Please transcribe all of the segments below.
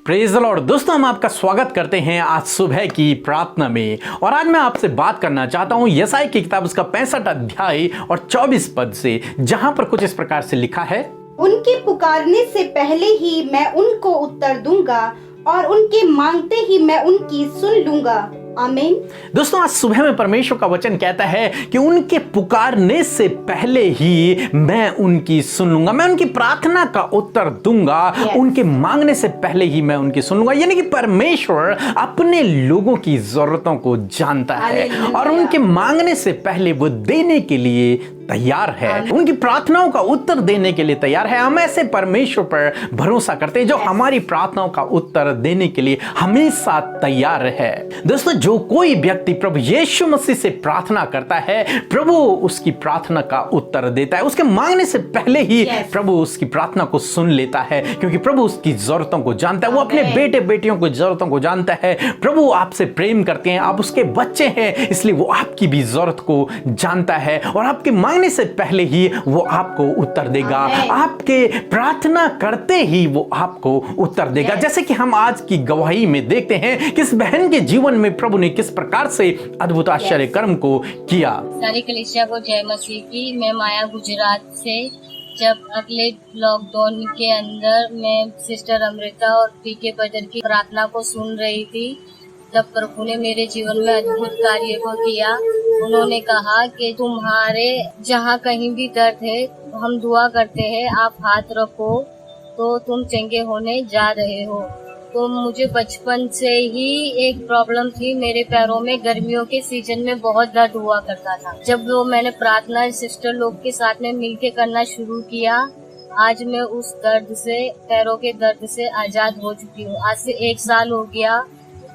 Praise the Lord. दोस्तों, हम आपका स्वागत करते हैं आज सुबह की प्रार्थना में। और आज मैं आपसे बात करना चाहता हूं यशायाह की किताब उसका 65 अध्याय और 24 पद से, जहां पर कुछ इस प्रकार से लिखा है, उनके पुकारने से पहले ही मैं उनको उत्तर दूंगा और उनके मांगते ही मैं उनकी सुन लूंगा। आमीन। दोस्तों, आज सुबह में परमेश्वर का वचन कहता है कि उनके पुकारने से पहले ही मैं उनकी सुन लूंगा, मैं उनकी प्रार्थना का उत्तर दूंगा। उनके मांगने से पहले ही मैं उनकी सुन लूंगा। यानी कि परमेश्वर अपने लोगों की जरूरतों को जानता है और उनके मांगने से पहले वो देने के लिए तैयार है, उनकी प्रार्थनाओं का उत्तर देने के लिए तैयार है। हम ऐसे परमेश्वर पर भरोसा करते हैं जो हमारी प्रार्थनाओं का उत्तर देने के लिए हमेशा तैयार है। दोस्तों, जो कोई व्यक्ति प्रभु यीशु मसीह से प्रार्थना करता है, प्रभु उसकी प्रार्थना का उत्तर देता है। उसके मांगने से पहले ही प्रभु उसकी प्रार्थना को सुन लेता है, क्योंकि प्रभु उसकी जरूरतों को जानता है। वो अपने बेटे बेटियों की जरूरतों को जानता है। प्रभु आपसे प्रेम करते हैं, आप उसके बच्चे हैं, इसलिए वो आपकी भी जरूरत को जानता है और आपके मांगने से पहले ही वो आपको उत्तर देगा। आपके प्रार्थना करते ही वो आपको उत्तर देगा। जैसे कि हम आज की गवाही में देखते हैं कि इस बहन के जीवन में प्रभु ने किस प्रकार से अद्भुत आश्चर्य कर्म को किया। सारी कलीसिया को जय मसीह की। मैं माया गुजरात से। जब अगले लॉकडाउन के अंदर मैं सिस्टर अमृता और पीके ब्रदर की प्रार्थना को सुन रही थी, तब प्रभु ने मेरे जीवन में अद्भुत कार्य को किया। उन्होंने कहा कि तुम्हारे जहाँ कहीं भी दर्द है, हम दुआ करते हैं, आप हाथ रखो तो तुम चंगे होने जा रहे हो। तो मुझे बचपन से ही एक प्रॉब्लम थी, मेरे पैरों में गर्मियों के सीजन में बहुत दर्द हुआ करता था। जब वो मैंने प्रार्थना सिस्टर लोग के साथ में मिलके करना शुरू किया, आज मैं उस दर्द से, पैरों के दर्द से आजाद हो चुकी हूँ। आज से 1 साल हो गया,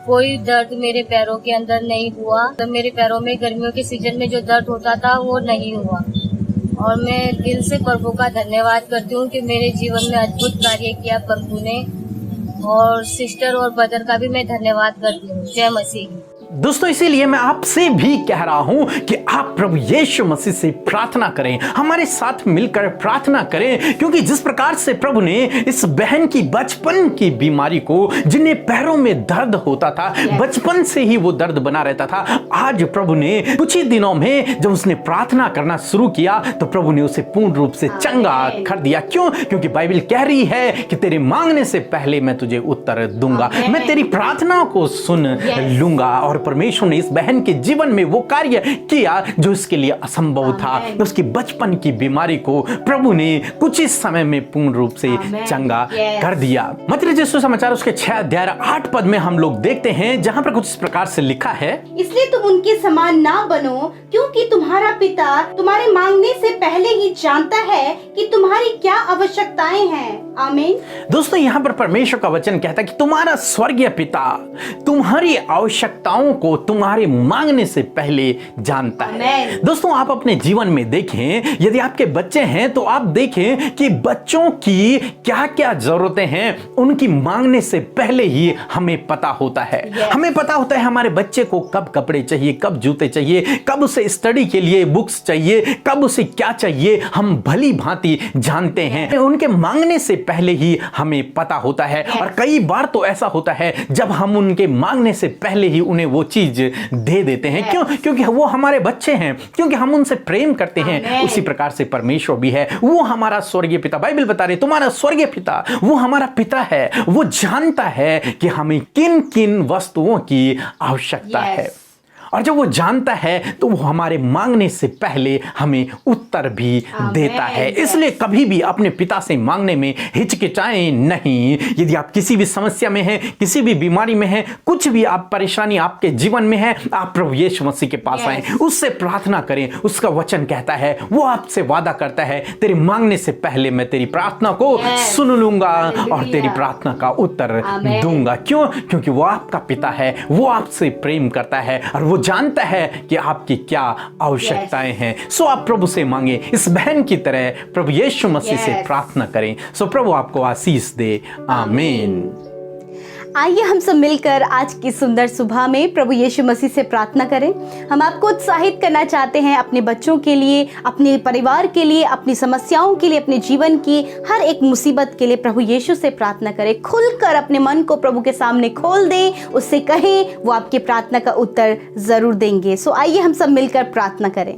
कोई दर्द मेरे पैरों के अंदर नहीं हुआ। तो मेरे पैरों में गर्मियों के सीजन में जो दर्द होता था वो नहीं हुआ। और मैं दिल से प्रभु का धन्यवाद करती हूँ कि मेरे जीवन में अद्भुत कार्य किया प्रभु ने। और सिस्टर और ब्रदर का भी मैं धन्यवाद करती हूँ। जय मसीह। दोस्तों, इसीलिए मैं आपसे भी कह रहा हूं कि आप प्रभु यीशु मसीह से प्रार्थना करें, हमारे साथ मिलकर प्रार्थना करें, क्योंकि जिस प्रकार से प्रभु ने इस बहन की बचपन की बीमारी को, जिन्हें पैरों में दर्द होता था, बचपन से ही वो दर्द बना रहता था, आज प्रभु ने कुछ ही दिनों में जब उसने प्रार्थना करना शुरू किया तो प्रभु ने उसे पूर्ण रूप से चंगा कर दिया। क्यों? क्योंकि बाइबल कह रही है कि तेरे मांगने से पहले मैं तुझे उत्तर दूंगा, मैं तेरी प्रार्थना को सुन लूंगा। और परमेश्वर ने इस बहन के जीवन में वो कार्य किया जो इसके लिए असंभव था। उसकी बचपन की बीमारी को प्रभु ने कुछ ही समय में पूर्ण रूप से चंगा कर दिया। मत्ती रचित सुसमाचार उसके 6 अध्याय 8 पद में हम लोग देखते हैं, जहां पर कुछ इस प्रकार से लिखा है, इसलिए तुम उनके समान ना बनो, क्योंकि तुम्हारा पिता तुम्हारे मांगने से पहले ही जानता है कि तुम्हारी क्या आवश्यकताएं हैं। आमीन। दोस्तों, यहाँ पर परमेश्वर का वचन कहता है कि तुम्हारा स्वर्गीय पिता तुम्हारी आवश्यकताओं को तुम्हारे मांगने से पहले जानता है। दोस्तों, आप अपने जीवन में देखें, यदि आपके बच्चे हैं तो आप देखें कि बच्चों की क्या क्या जरूरतें हैं, उनकी मांगने से पहले ही हमें पता होता है। हमें पता होता है हमारे बच्चे को कब कपड़े चाहिए, कब जूते चाहिए, कब उसे स्टडी के लिए बुक्स चाहिए, कब उसे क्या चाहिए, हम भली भांति जानते हैं। उनके मांगने से पहले ही हमें पता होता है। और कई बार तो ऐसा होता है जब हम उनके मांगने से पहले ही उन्हें वो चीज दे देते हैं। क्यों? क्योंकि वो हमारे बच्चे हैं, क्योंकि हम उनसे प्रेम करते हैं। उसी प्रकार से परमेश्वर भी है, वो हमारा स्वर्गीय पिता। बाइबल बता रही, तुम्हारा स्वर्गीय पिता वो हमारा पिता है। वो जानता है कि हमें किन किन वस्तुओं की आवश्यकता है, और जब वो जानता है तो वो हमारे मांगने से पहले हमें उत्तर भी देता है। इसलिए कभी भी अपने पिता से मांगने में हिचकिचाएं नहीं। यदि आप किसी भी समस्या में हैं, किसी भी बीमारी में हैं, कुछ भी आप परेशानी आपके जीवन में है, आप प्रभु यीशु मसीह के पास आएं, उससे प्रार्थना करें। उसका वचन कहता है, वो आपसे वादा करता है, तेरे मांगने से पहले मैं तेरी प्रार्थना को सुन लूंगा और तेरी प्रार्थना का उत्तर दूंगा। क्यों? क्योंकि वो आपका पिता है, वो आपसे प्रेम करता है और वो जानता है कि आपकी क्या आवश्यकताएं हैं। सो आप प्रभु से मांगे, इस बहन की तरह प्रभु यीशु मसीह से प्रार्थना करें। सो प्रभु आपको आशीष दे। आमीन। आइए हम सब मिलकर आज की सुंदर सुबह में प्रभु यीशु मसीह से प्रार्थना करें। हम आपको उत्साहित करना चाहते हैं अपने बच्चों के लिए, अपने परिवार के लिए, अपनी समस्याओं के लिए, अपने जीवन की हर एक मुसीबत के लिए प्रभु यीशु से प्रार्थना करें। खुलकर अपने मन को प्रभु के सामने खोल दें, उससे कहें, वो आपकी प्रार्थना का उत्तर जरूर देंगे। सो आइए हम सब मिलकर प्रार्थना करें।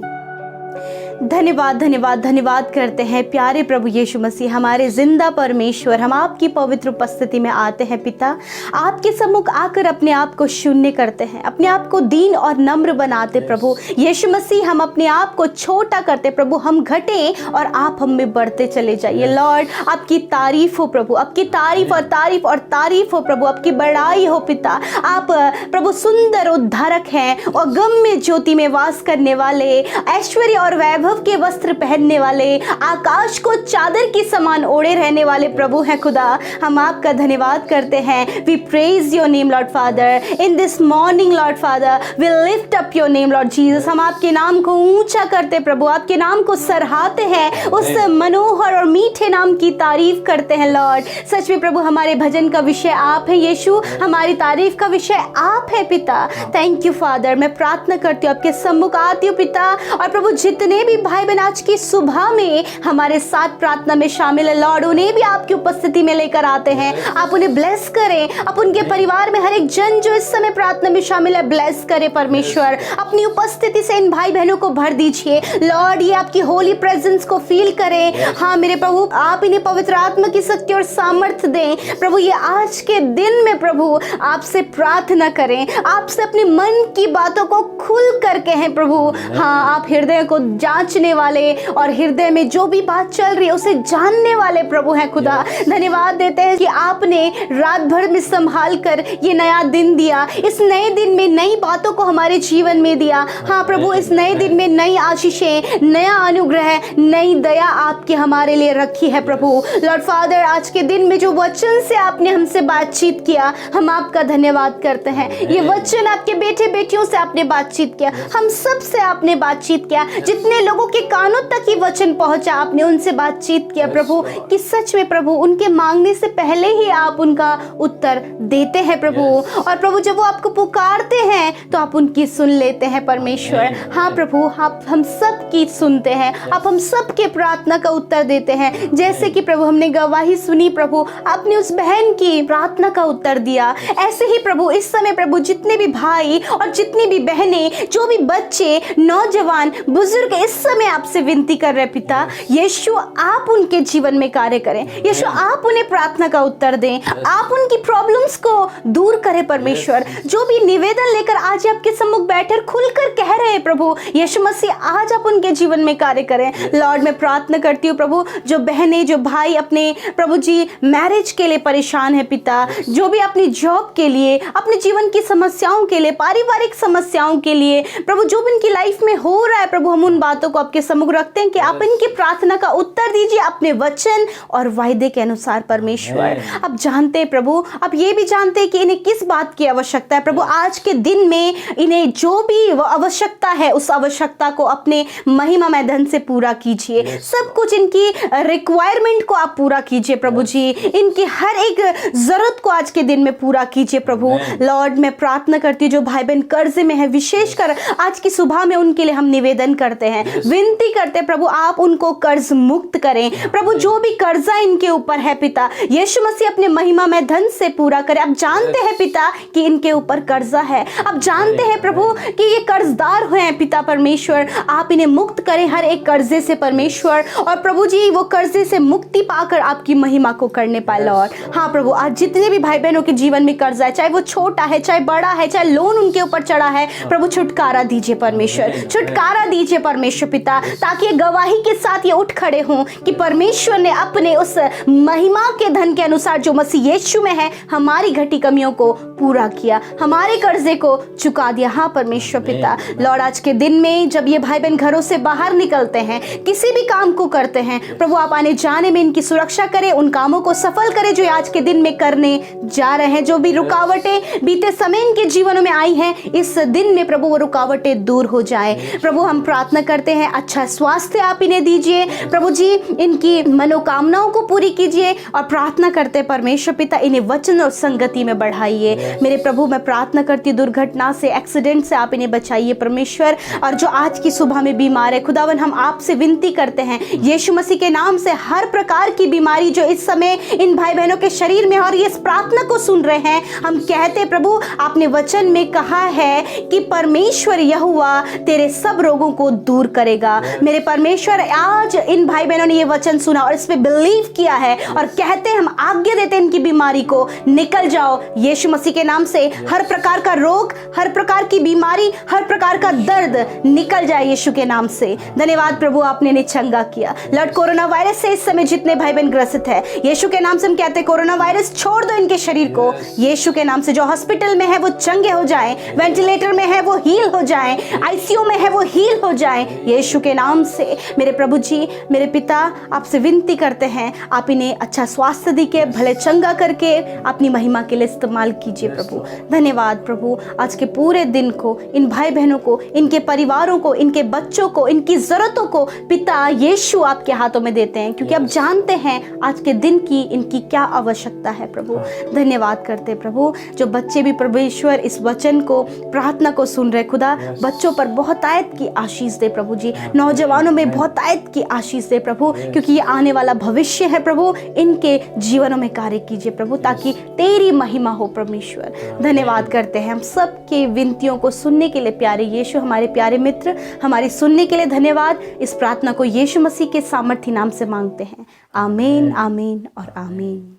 धन्यवाद धन्यवाद धन्यवाद करते हैं प्यारे प्रभु यीशु मसीह, हमारे जिंदा परमेश्वर। हम आपकी पवित्र उपस्थिति में आते हैं पिता, आपके सम्मुख आकर अपने आप को शून्य करते हैं, अपने आप को दीन और नम्र बनाते प्रभु यीशु मसीह। हम अपने आप को छोटा करते प्रभु, हम घटे और आप हम में बढ़ते चले जाइए। लॉर्ड आपकी तारीफ हो प्रभु, आपकी तारीफ और तारीफ और तारीफ हो प्रभु, आपकी बड़ाई हो पिता। आप प्रभु सुंदर उद्धारक हैं और गम्य ज्योति में वास करने वाले, ऐश्वर्य और वैभव के वस्त्र पहनने वाले, आकाश को चादर के समान ओढ़े रहने वाले प्रभु हैं खुदा। हम आपका धन्यवाद करते हैं। We praise your name Lord Father in this morning Lord Father, we lift up your name Lord Jesus. हम आपके नाम को ऊंचा करते प्रभु, आपके नाम को सराहते हैं, उस मनोहर और मीठे नाम की तारीफ करते हैं लॉर्ड। सच में प्रभु हमारे भजन का विषय आप हैं यीशु, हमारी तारीफ का विषय आप है पिता। Thank you father. मैं प्रार्थना करती हूँ, आपके सम्मुख आती हूँ पिता, और प्रभु जितने भी भाई बहन आज की सुबह में हमारे साथ प्रार्थना में शामिल है लॉर्ड, उन्हें भी आपकी उपस्थिति में लेकर आते हैं। आप उन्हें ब्लेस करें, आप उनके परिवार में हर एक जन जो इस समय प्रार्थना में शामिल है ब्लेस करें परमेश्वर। अपनी उपस्थिति से इन भाई बहनों को भर दीजिए लॉर्ड, ये आपकी होली प्रेजेंस को फील करें। हाँ मेरे प्रभु, आप इन्हें पवित्र आत्मा की शक्ति और सामर्थ्य दें प्रभु। ये आज के दिन में प्रभु आपसे प्रार्थना करें, आपसे अपने मन की बातों को खुल कर कहें प्रभु। हाँ आप हृदय को जांचने वाले और हृदय में जो भी बात चल रही है उसे जानने वाले प्रभु हैं खुदा। धन्यवाद देते हैं कि आपने रात भर में संभाल कर ये नया दिन दिया, इस नए दिन में नई बातों को हमारे जीवन में दिया। हाँ प्रभु, इस नए दिन में नई आशीषें, नया अनुग्रह, नई दया आपकी हमारे लिए रखी है प्रभु। लॉर्ड फादर, आज के दिन में जो वचन से आपने हमसे बातचीत किया, हम आपका धन्यवाद करते हैं। ये वचन आपके बेटे बेटियों से आपने बातचीत किया, हम सब से आपने बातचीत किया, जितने लोगों के कानों तक ये वचन पहुंचा आपने उनसे बातचीत किया प्रभु, कि सच में प्रभु उनके मांगने से पहले ही आप उनका उत्तर देते हैं प्रभु। और प्रभु जब वो आपको पुकारते हैं तो आप उनकी सुन लेते हैं परमेश्वर। हाँ प्रभु, आप हम सब की सुनते हैं, आप हम सब के प्रार्थना का उत्तर देते हैं। जैसे कि प्रभु हमने गवाही सुनी प्रभु, आपने उस बहन की प्रार्थना का उत्तर दिया, ऐसे ही प्रभु इस समय प्रभु जितने भी भाई और जितनी भी बहनें, जो भी बच्चे, नौजवान, बुजुर्ग इस समय आपसे विनती कर रहे पिता, यीशु आप उनके जीवन में कार्य करें। यीशु आप उन्हें प्रार्थना का उत्तर दें, आप उनकी प्रॉब्लम्स को दूर करें परमेश्वर। जो भी निवेदन लेकर आज आपके सम्मुख बैठे खुलकर कह रहे हैं प्रभु यीशु मसीह, आज आप उनके जीवन में कार्य करें लॉर्ड। मैं प्रार्थना करती हूँ प्रभु, जो बहनें, जो भाई अपने प्रभु जी मैरिज के लिए परेशान है पिता, जो भी अपनी जॉब के लिए, अपने जीवन की समस्याओं के लिए, पारिवारिक समस्याओं के लिए प्रभु, जो भी इनकी लाइफ में हो रहा है प्रभु, हम उन बातों को आपके सम्मुख रखते हैं कि आप इनकी प्रार्थना का उत्तर दीजिए अपने वचन और वायदे के अनुसार परमेश्वर। अब जानते हैं प्रभु, अब ये भी जानते हैं कि इन्हें किस बात की आवश्यकता है प्रभु। आज के दिन में इन्हें जो भी आवश्यकता है उस आवश्यकता को अपने महिमामय धन से पूरा कीजिए। सब कुछ इनकी रिक्वायरमेंट को आप पूरा कीजिए प्रभु जी, इनकी हर एक जरूरत को आज के दिन में पूरा कीजिए प्रभु। लॉर्ड मैं प्रार्थना करती हूँ जो भाई बहन कर्ज में है, विशेषकर आज की सुबह में उनके लिए हम निवेदन करते हैं, विनती करते हैं प्रभु, आप उनको कर्ज मुक्त करें प्रभु। जो भी कर्जा इनके ऊपर है पिता, यीशु मसीह अपने महिमा में धन से पूरा करें। आप जानते हैं पिता कि इनके ऊपर कर्जा है, आप जानते हैं प्रभु कि ये कर्जदार हुए हैं पिता परमेश्वर, आप इन्हें मुक्त करें हर एक कर्जे से परमेश्वर। और प्रभु जी वो कर्जे से मुक्ति पाकर आपकी महिमा को करने पाए लॉर्ड। हाँ प्रभु, आज जितने भी भाई बहनों के जीवन में कर्जा है, चाहे वो छोटा है, चाहे बड़ा है, चाहे लोन उनके ऊपर चढ़ा है प्रभु, छुटकारा दीजिए परमेश्वर, छुटकारा दीजिए परमेश्वर पिता, ताकि गवाही के साथ ये उठ खड़े हों कि परमेश्वर ने अपने उस महिमा के धन के अनुसार जो मसीह यीशु में है हमारी घटी कमियों को पूरा किया, हमारे कर्जे को चुका दिया। हाँ परमेश्वर पिता, लॉर्ड आज के दिन में जब ये भाई बहन घरों से बाहर निकलते हैं, किसी भी काम को करते हैं प्रभु, आप आने जाने में इनकी सुरक्षा करें, उन कामों को सफल करें जो आज के दिन में करने जा रहे हैं। जो भी रुकावटें बीते समय इनके जीवनों में आई हैं, इस दिन में प्रभु वो रुकावटें दूर हो जाए प्रभु। हम प्रार्थना करते हैं अच्छा स्वास्थ्य आप इन्हें दीजिए प्रभु जी, इनकी मनोकामनाओं को पूरी कीजिए और प्रार्थना करते हैं परमेश्वर पिता इन्हें वचन और संगति में बढ़ाइए। मेरे प्रभु मैं प्रार्थना करती हूँ दुर्घटना से, एक्सीडेंट से आप इन्हें बचाइए परमेश्वर। और जो आज की सुबह में बीमार है खुदावन, हम आपसे विनती करते हैं यीशु मसीह के नाम से हर प्रकार की बीमारी जो इस समय इन भाई बहनों के शरीर में और ये इस प्रार्थना को सुन रहे हैं, हम कहते हैं प्रभु आपने वचन में कहा है कि परमेश्वर यहोवा तेरे सब रोगों को दूर करेगा। मेरे परमेश्वर आज इन भाई बहनों ने ये वचन सुना और इस पे बिलीव किया है और कहते हैं हम आज्ञा देते हैं इनकी बीमारी को निकल जाओ यीशु मसीह के नाम से। हर प्रकार का रोग, हर प्रकार की बीमारी, हर प्रकार का दर्द निकल जाए यीशु के नाम से। धन्यवाद प्रभु आपने इन्हें चंगा किया। लॉर्ड कोरोना वायरस से इस समय जितने भाई बहन ग्रसित है यीशु के नाम से हम कहते हैं कोरोना वायरस छोड़ दो इनके शरीर को यीशु के नाम से। जो हॉस्पिटल में है वो चंगे हो जाएं, वेंटिलेटर में है वो हील हो जाएं, आईसीयू में है वो हील हो जाएं यीशु के नाम से। मेरे प्रभु जी, मेरे पिता आपसे विनती करते हैं आप इन्हें अच्छा स्वास्थ्य देके भले चंगा करके अपनी महिमा के लिए इस्तेमाल कीजिए प्रभु। धन्यवाद प्रभु आज के पूरे दिन को, इन भाई बहनों को, इनके परिवारों को, इनके बच्चों को, इनकी जरूरतों को पिता यीशु आपके हाथों में देते हैं क्योंकि आप जानते हैं आज के दिन की इनकी क्या आवश्यकता है प्रभु। धन्यवाद करते प्रभु। जो बच्चे भी परमेश्वर इस वचन को, प्रार्थना को सुन रहे खुदा, बच्चों पर बहुत आयत की आशीष दे प्रभु जी, नौजवानों में बहुत आयत की आशीष दे प्रभु क्योंकि ये आने वाला भविष्य है प्रभु। इनके जीवनों में कार्य कीजिए प्रभु ताकि तेरी महिमा हो परमेश्वर। धन्यवाद करते हैं हम सबके विनतियों को सुनने के लिए प्यारे यीशु, हमारे प्यारे मित्र, हमारी सुनने के लिए धन्यवाद। इस प्रार्थना को यीशु मसीह के सामर्थ्य नाम से मांगते हैं, आमीन, आमीन और आमीन।